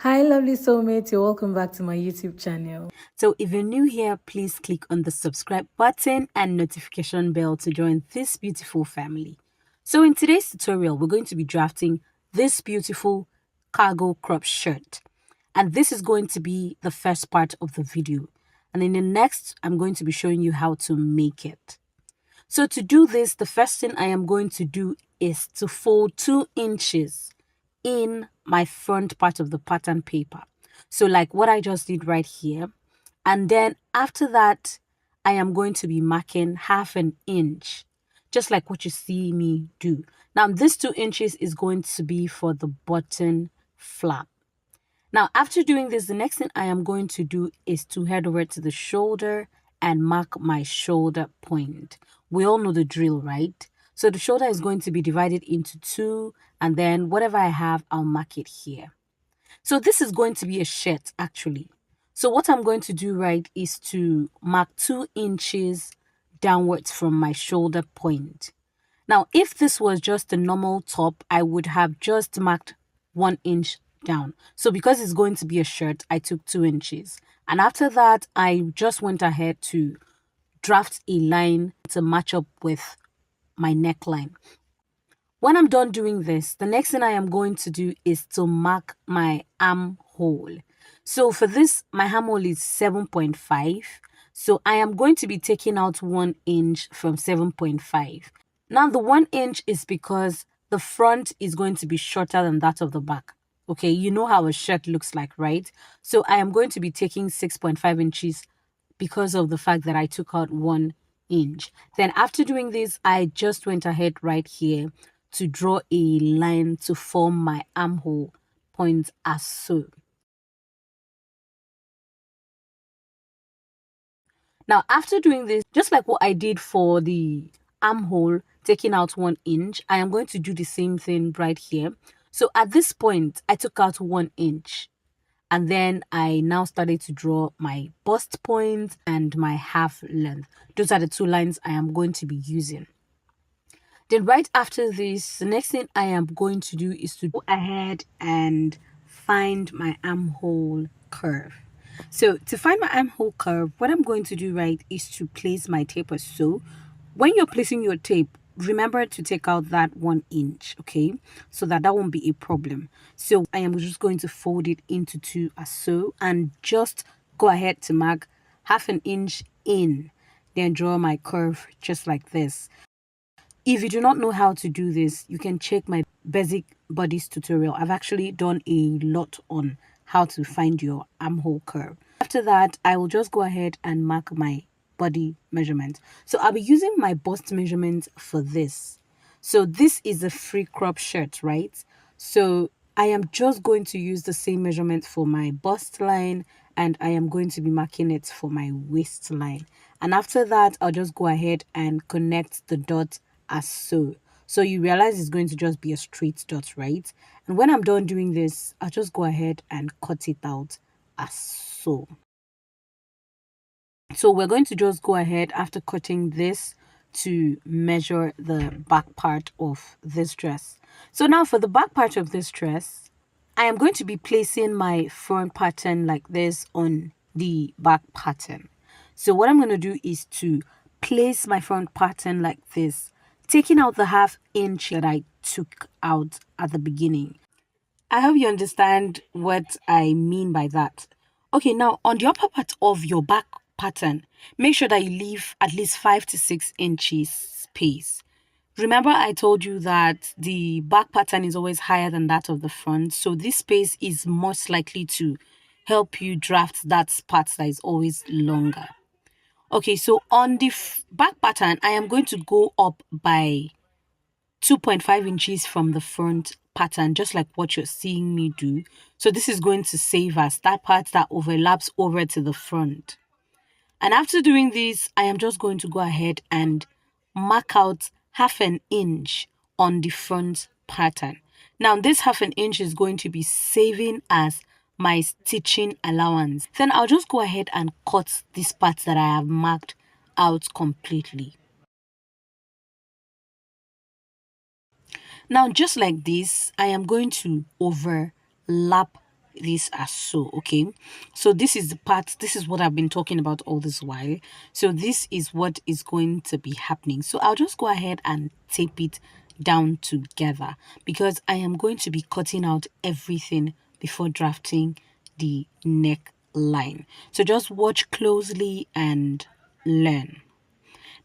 Hi, lovely soulmates. You're welcome back to my YouTube channel. So if you're new here, please click on the subscribe button and notification bell to join this beautiful family. So in today's tutorial, we're going to be drafting this beautiful cargo crop shirt. And this is going to be the first part of the video. And in the next, I'm going to be showing you how to make it. So to do this, the first thing I am going to do is to fold 2 inches in my front part of the pattern paper. So like what I just did right here. And then after that, I am going to be marking 1/2 inch, just like what you see me do. Now this 2 inches is going to be for the button flap. Now, after doing this, the next thing I am going to do is to head over to the shoulder and mark my shoulder point. We all know the drill, right? So the shoulder is going to be divided into 2, and then whatever I have, I'll mark it here. So this is going to be a shirt, actually. So what I'm going to do, right, is to mark 2 inches downwards from my shoulder point. Now, if this was just a normal top, I would have just marked 1 inch down. So because it's going to be a shirt, I took 2 inches. And after that, I just went ahead to draft a line to match up with my neckline. When I'm done doing this, the next thing I am going to do is to mark my armhole. So for this, my armhole is 7.5. So I am going to be taking out 1 inch from 7.5. Now the 1 inch is because the front is going to be shorter than that of the back. Okay, you know how a shirt looks like, right? So I am going to be taking 6.5 inches because of the fact that I took out 1 inch. Then after doing this, I just went ahead right here to draw a line to form my armhole point as so. Now, after doing this, just like what I did for the armhole, taking out 1 inch, I am going to do the same thing right here. So at this point, I took out 1 inch. And then I now started to draw my bust point and my half length. Those are the 2 lines I am going to be using. Then right after this, the next thing I am going to do is to go ahead and find my armhole curve. So to find my armhole curve, what I'm going to do right is to place my tape as so. When you're placing your tape, remember to take out that 1 inch, okay? So that won't be a problem. So I am just going to fold it into 2 as so and just go ahead to mark 1/2 inch in. Then draw my curve just like this. If you do not know how to do this, you can check my basic bodies tutorial. I've actually done a lot on how to find your armhole curve. After that, I will just go ahead and mark my body measurement. So I'll be using my bust measurement for this. So this is a free crop shirt, right? So I am just going to use the same measurement for my bust line, and I am going to be marking it for my waistline. And after that, I'll just go ahead and connect the dot as so. So you realize it's going to just be a straight dot, right? And when I'm done doing this, I'll just go ahead and cut it out as so. So we're going to just go ahead after cutting this to measure the back part of this dress. So now for the back part of this dress, I am going to be placing my front pattern like this on the back pattern. So what I'm going to do is to place my front pattern like this, taking out the 1/2 inch that I took out at the beginning. I hope you understand what I mean by that. Okay, now on the upper part of your back pattern, make sure that you leave at least 5 to 6 inches space. Remember I told you that the back pattern is always higher than that of the front, so this space is most likely to help you draft that part that is always longer. Okay, so on the back pattern, I am going to go up by 2.5 inches from the front pattern, just like what you're seeing me do. So this is going to save us that part that overlaps over to the front. And after doing this, I am just going to go ahead and mark out 1/2 inch on the front pattern. Now this 1/2 inch is going to be saving as my stitching allowance. Then I'll just go ahead and cut this part that I have marked out completely. Now, just like this, I am going to overlap this as so. Okay, so this is the part, this is what I've been talking about all this while. So this is what is going to be happening. So I'll just go ahead and tape it down together because I am going to be cutting out everything before drafting the neckline. So just watch closely and learn.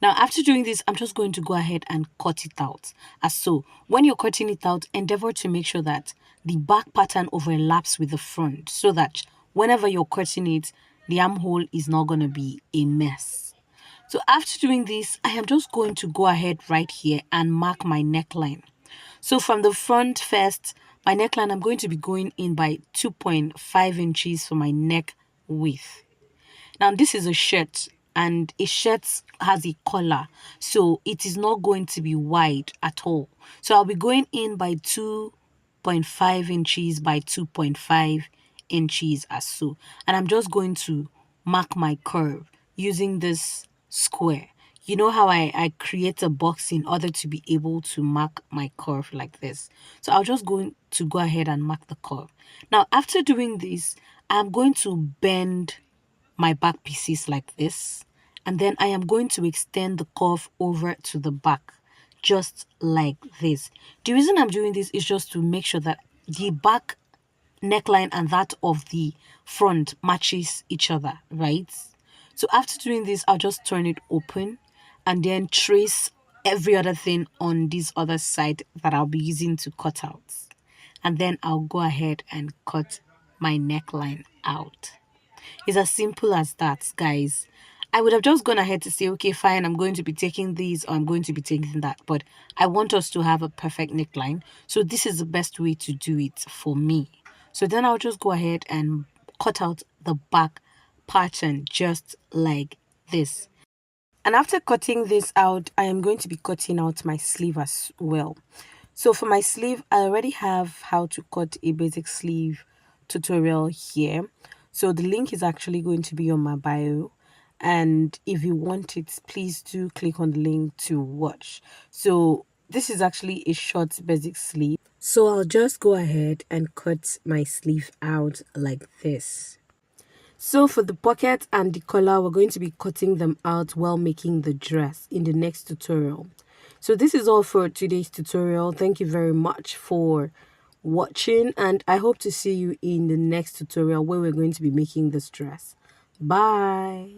Now, after doing this, I'm just going to go ahead and cut it out. As so, when you're cutting it out, endeavor to make sure that the back pattern overlaps with the front so that whenever you're cutting it, the armhole is not going to be a mess. So after doing this, I am just going to go ahead right here and mark my neckline. So from the front first, my neckline, I'm going to be going in by 2.5 inches for my neck width. Now, this is a shirt, and a shirt has a collar, so it is not going to be wide at all. So I'll be going in by 2.5 inches by 2.5 inches as so. And I'm just going to mark my curve using this square. You know how I create a box in order to be able to mark my curve like this. So I'll just going to go ahead and mark the curve. Now, after doing this, I'm going to bend my back pieces like this, and then I am going to extend the curve over to the back just like this. The reason I'm doing this is just to make sure that the back neckline and that of the front matches each other, right? So after doing this, I'll just turn it open and then trace every other thing on this other side that I'll be using to cut out, and then I'll go ahead and cut my neckline out. It's as simple as that, guys. I would have just gone ahead to say, okay, fine, I'm going to be taking these or I'm going to be taking that. But I want us to have a perfect neckline. So this is the best way to do it for me. So then I'll just go ahead and cut out the back pattern just like this. And after cutting this out, I am going to be cutting out my sleeve as well. So for my sleeve, I already have how to cut a basic sleeve tutorial here. So the link is actually going to be on my bio. And if you want it, please do click on the link to watch. So this is actually a short basic sleeve. So I'll just go ahead and cut my sleeve out like this. So for the pocket and the collar, we're going to be cutting them out while making the dress in the next tutorial. So this is all for today's tutorial. Thank you very much for watching, and I hope to see you in the next tutorial where we're going to be making this dress. Bye.